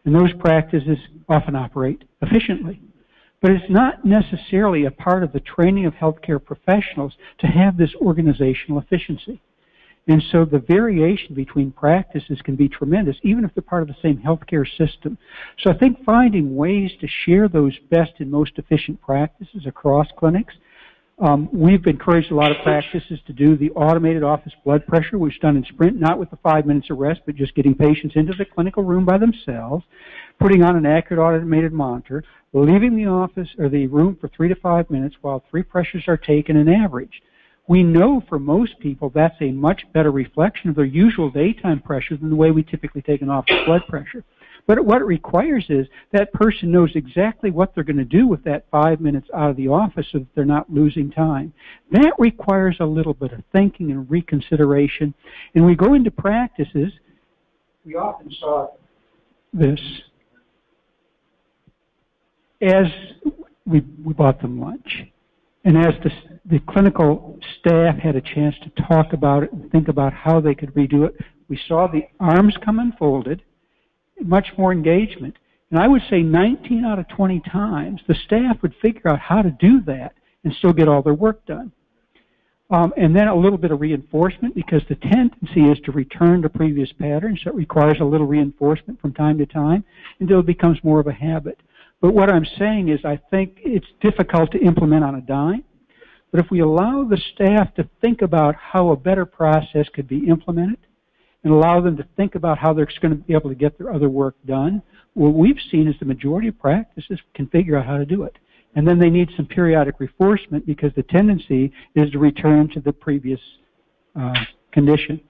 And those practices often operate efficiently. But it's not necessarily a part of the training of healthcare professionals to have this organizational efficiency. And so the variation between practices can be tremendous, even if they're part of the same healthcare system. So I think finding ways to share those best and most efficient practices across clinics. We've encouraged a lot of practices to do the automated office blood pressure, which is done in sprint, not with the 5 minutes of rest, but just getting patients into the clinical room by themselves, putting on an accurate automated monitor, leaving the office or the room for 3 to 5 minutes while 3 pressures are taken and averaged. We know for most people that's a much better reflection of their usual daytime pressure than the way we typically take an office blood pressure. But what it requires is that person knows exactly what they're going to do with that 5 minutes out of the office so that they're not losing time. That requires a little bit of thinking and reconsideration. And we go into practices, we often saw this as we bought them lunch. And as the clinical staff had a chance to talk about it and think about how they could redo it, we saw the arms come unfolded, much more engagement. And I would say 19 out of 20 times, the staff would figure out how to do that and still get all their work done. And then a little bit of reinforcement, because the tendency is to return to previous patterns, so it requires a little reinforcement from time to time until it becomes more of a habit. But what I'm saying is I think it's difficult to implement on a dime, but if we allow the staff to think about how a better process could be implemented and allow them to think about how they're going to be able to get their other work done, what we've seen is the majority of practices can figure out how to do it. And then they need some periodic reinforcement because the tendency is to return to the previous condition.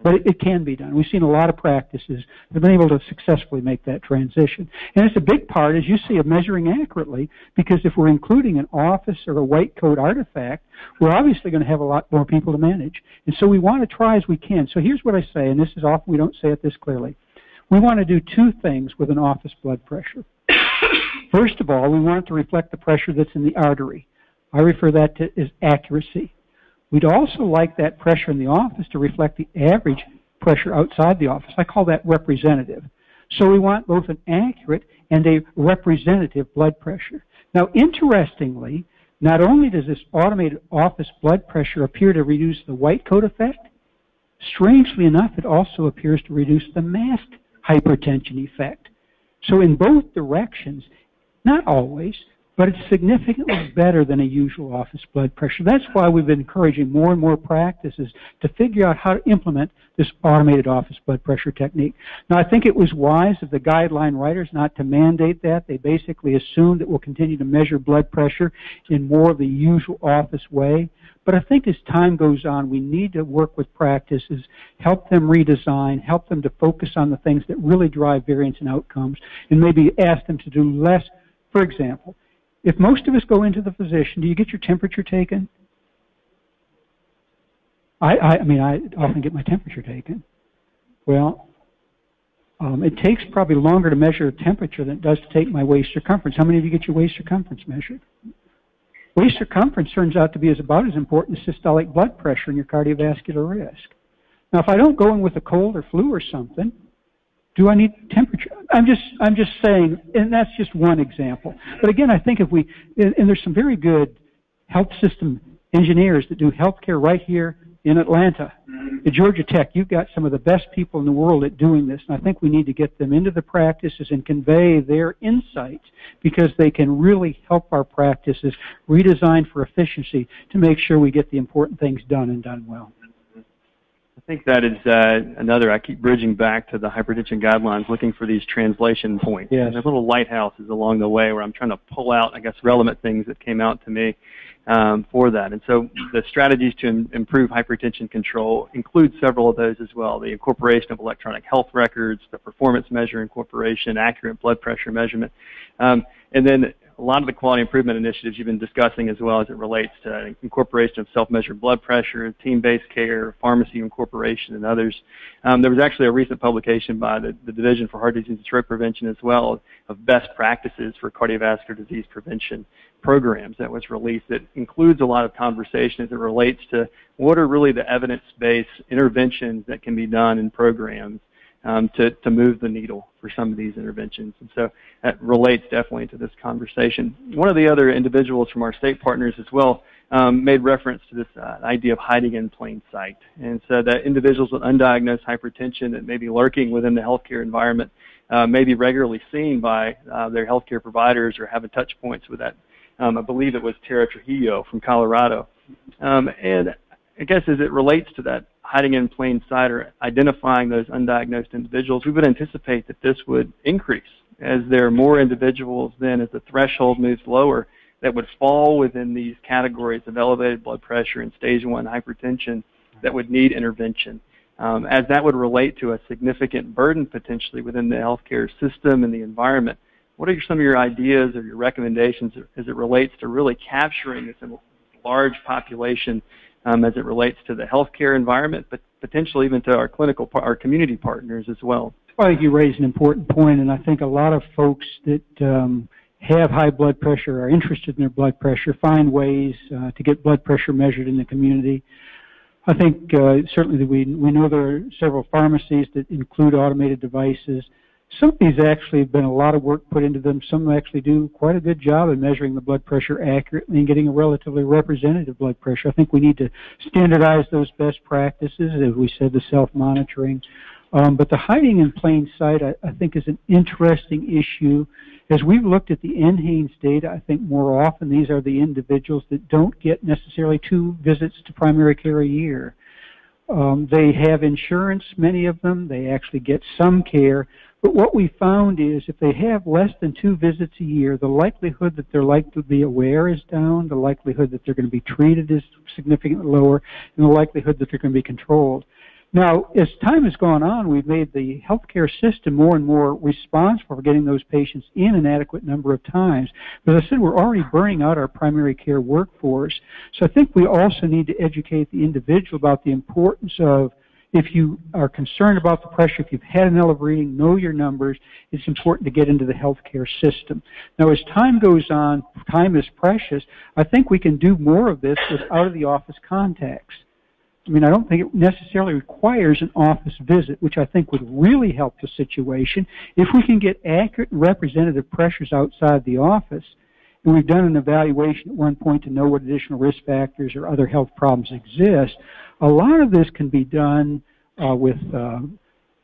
But it can be done. We've seen a lot of practices that have been able to successfully make that transition. And it's a big part, as you see, of measuring accurately, because if we're including an office or a white coat artifact, we're obviously going to have a lot more people to manage. And so we want to try as we can. So here's what I say, and this is often we don't say it this clearly. We want to do 2 things with an office blood pressure. First of all, we want it to reflect the pressure that's in the artery. I refer that to as accuracy. We'd also like that pressure in the office to reflect the average pressure outside the office. I call that representative. So we want both an accurate and a representative blood pressure. Now, interestingly, not only does this automated office blood pressure appear to reduce the white coat effect, strangely enough, it also appears to reduce the masked hypertension effect. So in both directions, not always, but it's significantly better than a usual office blood pressure. That's why we've been encouraging more and more practices to figure out how to implement this automated office blood pressure technique. Now, I think it was wise of the guideline writers not to mandate that. They basically assumed that we'll continue to measure blood pressure in more of the usual office way. But I think as time goes on, we need to work with practices, help them redesign, help them to focus on the things that really drive variance in outcomes, and maybe ask them to do less. For example, if most of us go into the physician, do you get your temperature taken? I mean, I often get my temperature taken. Well, it takes probably longer to measure a temperature than it does to take my waist circumference. How many of you get your waist circumference measured? Waist circumference turns out to be about as important as systolic blood pressure and your cardiovascular risk. Now, if I don't go in with a cold or flu or something, Do I need temperature? I'm just saying, and that's just one example. But again, I think if we, and there's some very good health system engineers that do healthcare right here in Atlanta. At Georgia Tech, you've got some of the best people in the world at doing this, and I think we need to get them into the practices and convey their insights, because they can really help our practices redesign for efficiency to make sure we get the important things done and done well. I think that is another, I keep bridging back to the hypertension guidelines, looking for these translation points. Yes. And there's little lighthouses along the way where I'm trying to pull out, I guess, relevant things that came out to me for that. And so the strategies to improve hypertension control include several of those as well. The incorporation of electronic health records, the performance measure incorporation, accurate blood pressure measurement, and then a lot of the quality improvement initiatives you've been discussing as well as it relates to incorporation of self-measured blood pressure, team-based care, pharmacy incorporation, and others. There was actually a recent publication by the Division for Heart Disease and Stroke Prevention as well of best practices for cardiovascular disease prevention programs that was released that includes a lot of conversation as it relates to what are really the evidence-based interventions that can be done in programs to move the needle for some of these interventions. And so that relates definitely to this conversation. One of the other individuals from our state partners as well made reference to this idea of hiding in plain sight. And so that individuals with undiagnosed hypertension that may be lurking within the healthcare environment may be regularly seen by their healthcare providers or having touch points with that. I believe it was Tara Trujillo from Colorado. And I guess as it relates to that hiding in plain sight or identifying those undiagnosed individuals, we would anticipate that this would increase as there are more individuals then as the threshold moves lower that would fall within these categories of elevated blood pressure and stage 1 hypertension that would need intervention. As that would relate to a significant burden potentially within the healthcare system and the environment, what are some of your ideas or your recommendations as it relates to really capturing this large population as it relates to the healthcare environment, but potentially even to our community partners as well? Well, I think you raise an important point, and I think a lot of folks that have high blood pressure, are interested in their blood pressure, find ways to get blood pressure measured in the community. I think certainly that we know there are several pharmacies that include automated devices. Some of these actually have been a lot of work put into them. Some actually do quite a good job in measuring the blood pressure accurately and getting a relatively representative blood pressure. I think we need to standardize those best practices, as we said, the self-monitoring. But the hiding in plain sight, I think, is an interesting issue. As we've looked at the NHANES data, I think more often these are the individuals that don't get necessarily 2 visits to primary care a year. They have insurance, many of them. They actually get some care. But what we found is if they have less than 2 visits a year, the likelihood that they're likely to be aware is down, the likelihood that they're going to be treated is significantly lower, and the likelihood that they're going to be controlled. Now, as time has gone on, we've made the healthcare system more and more responsible for getting those patients in an adequate number of times. But as I said, we're already burning out our primary care workforce. So I think we also need to educate the individual about the importance of, if you are concerned about the pressure, if you've had an elevated reading, know your numbers. It's important to get into the healthcare system. Now, as time goes on, time is precious. I think we can do more of this with out-of-the-office contacts. I mean, I don't think it necessarily requires an office visit, which I think would really help the situation. If we can get accurate and representative pressures outside the office, and we've done an evaluation at one point to know what additional risk factors or other health problems exist, a lot of this can be done with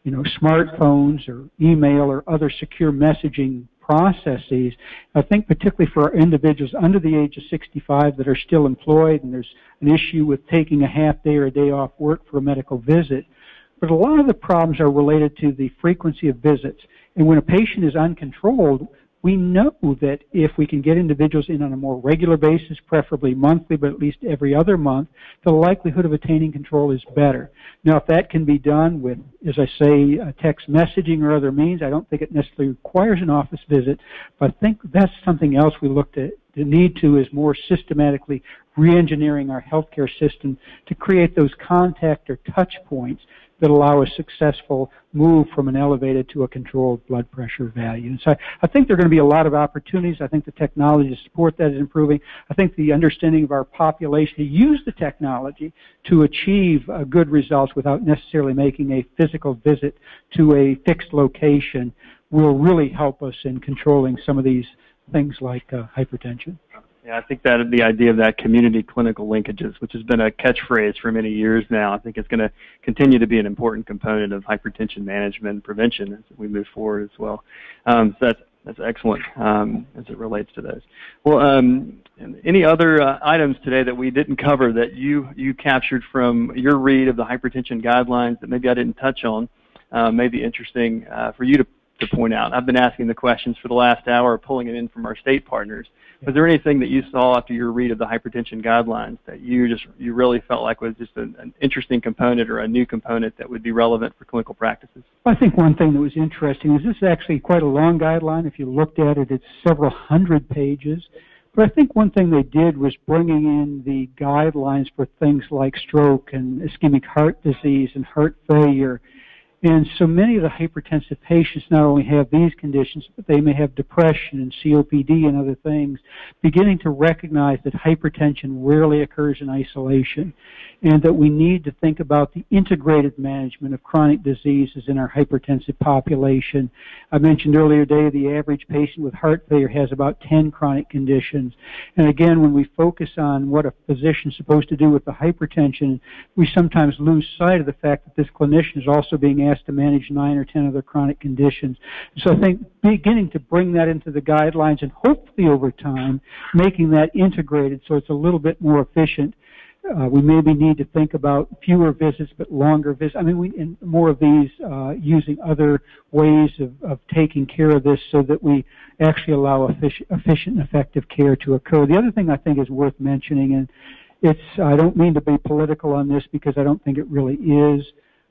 smartphones or email or other secure messaging processes. I think particularly for our individuals under the age of 65 that are still employed, and there's an issue with taking a half day or a day off work for a medical visit. But a lot of the problems are related to the frequency of visits. And when a patient is uncontrolled, we know that if we can get individuals in on a more regular basis, preferably monthly, but at least every other month, the likelihood of attaining control is better. Now, if that can be done with, as I say, text messaging or other means, I don't think it necessarily requires an office visit, but I think that's something else we looked at. The need to is more systematically re-engineering our healthcare system to create those contact or touch points that allow a successful move from an elevated to a controlled blood pressure value. And so I think there are going to be a lot of opportunities. I think the technology to support that is improving. I think the understanding of our population to use the technology to achieve good results without necessarily making a physical visit to a fixed location will really help us in controlling some of these things like hypertension. Yeah, I think that the idea of that community clinical linkages, which has been a catchphrase for many years now, I think it's going to continue to be an important component of hypertension management and prevention as we move forward as well. So that's excellent as it relates to those. Well, any other items today that we didn't cover that you captured from your read of the hypertension guidelines that maybe I didn't touch on, may be interesting for you to point out? I've been asking the questions for the last hour, pulling it in from our state partners. Was there anything that you saw after your read of the hypertension guidelines that you really felt like was just an interesting component or a new component that would be relevant for clinical practices? I think one thing that was interesting is this is actually quite a long guideline. If you looked at it, it's several hundred pages. But I think one thing they did was bringing in the guidelines for things like stroke and ischemic heart disease and heart failure. And so many of the hypertensive patients not only have these conditions, but they may have depression and COPD and other things, beginning to recognize that hypertension rarely occurs in isolation and that we need to think about the integrated management of chronic diseases in our hypertensive population. I mentioned earlier today the average patient with heart failure has about 10 chronic conditions. And again, when we focus on what a physician is supposed to do with the hypertension, we sometimes lose sight of the fact that this clinician is also being asked to manage 9 or 10 other chronic conditions. So I think beginning to bring that into the guidelines and hopefully over time making that integrated so it's a little bit more efficient. We maybe need to think about fewer visits but longer visits. I mean, more of these using other ways of taking care of this so that we actually allow efficient and effective care to occur. The other thing I think is worth mentioning, and I don't mean to be political on this because I don't think it really is,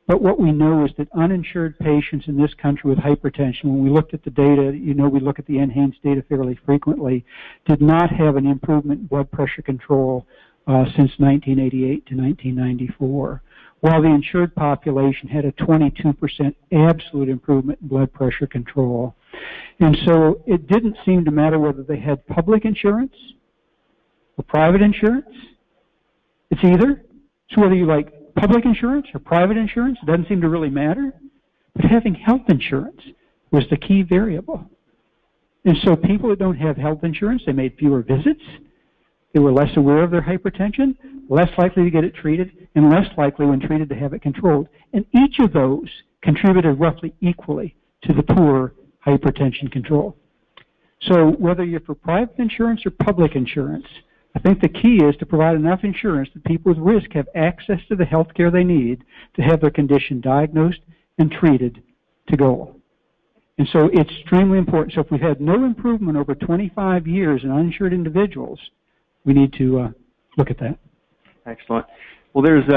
but what we know is that uninsured patients in this country with hypertension, when we looked at the data, we look at the NHANES data fairly frequently, did not have an improvement in blood pressure control since 1988 to 1994, while the insured population had a 22% absolute improvement in blood pressure control. And so it didn't seem to matter whether they had public insurance or private insurance. It's either. So whether you like public insurance or private insurance, it doesn't seem to really matter. But having health insurance was the key variable. And so people that don't have health insurance, they made fewer visits, they were less aware of their hypertension, less likely to get it treated, and less likely when treated to have it controlled. And each of those contributed roughly equally to the poor hypertension control. So whether you're for private insurance or public insurance, I think the key is to provide enough insurance that people with risk have access to the health care they need to have their condition diagnosed and treated to goal. And so it's extremely important. So if we've had no improvement over 25 years in uninsured individuals, we need to look at that. Excellent. Well, there's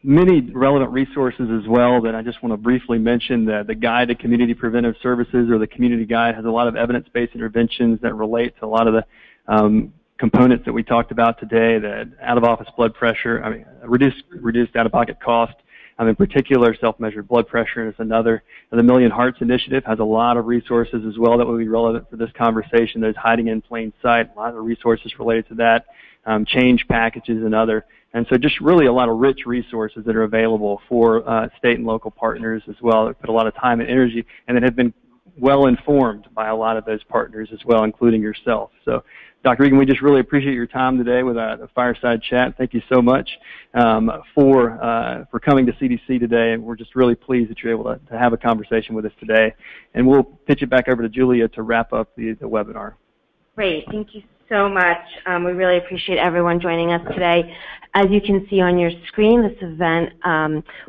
many relevant resources as well that I just want to briefly mention. The Guide to Community Preventive Services, or the Community Guide, has a lot of evidence-based interventions that relate to a lot of the components that we talked about today, the out-of-office blood pressure, reduced out-of-pocket cost, in particular self-measured blood pressure is another. The Million Hearts Initiative has a lot of resources as well that will be relevant for this conversation. There's Hiding in Plain Sight, a lot of resources related to that, change packages and other. And so just really a lot of rich resources that are available for state and local partners as well that put a lot of time and energy and that have been well informed by a lot of those partners as well, including yourself. So, Dr. Egan, we just really appreciate your time today with a fireside chat. Thank you so much for coming to CDC today, and we're just really pleased that you're able to have a conversation with us today. And we'll pitch it back over to Julia to wrap up the webinar. Great. Thank you so much. We really appreciate everyone joining us today. As you can see on your screen, this event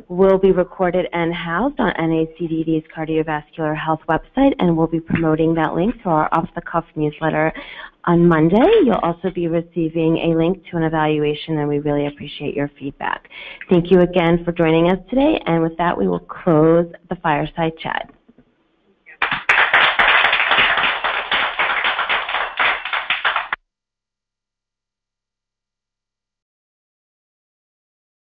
will be recorded and housed on NACDD's Cardiovascular Health website, and we'll be promoting that link to our off-the-cuff newsletter on Monday. You'll also be receiving a link to an evaluation, and we really appreciate your feedback. Thank you again for joining us today, and with that, we will close the fireside chat.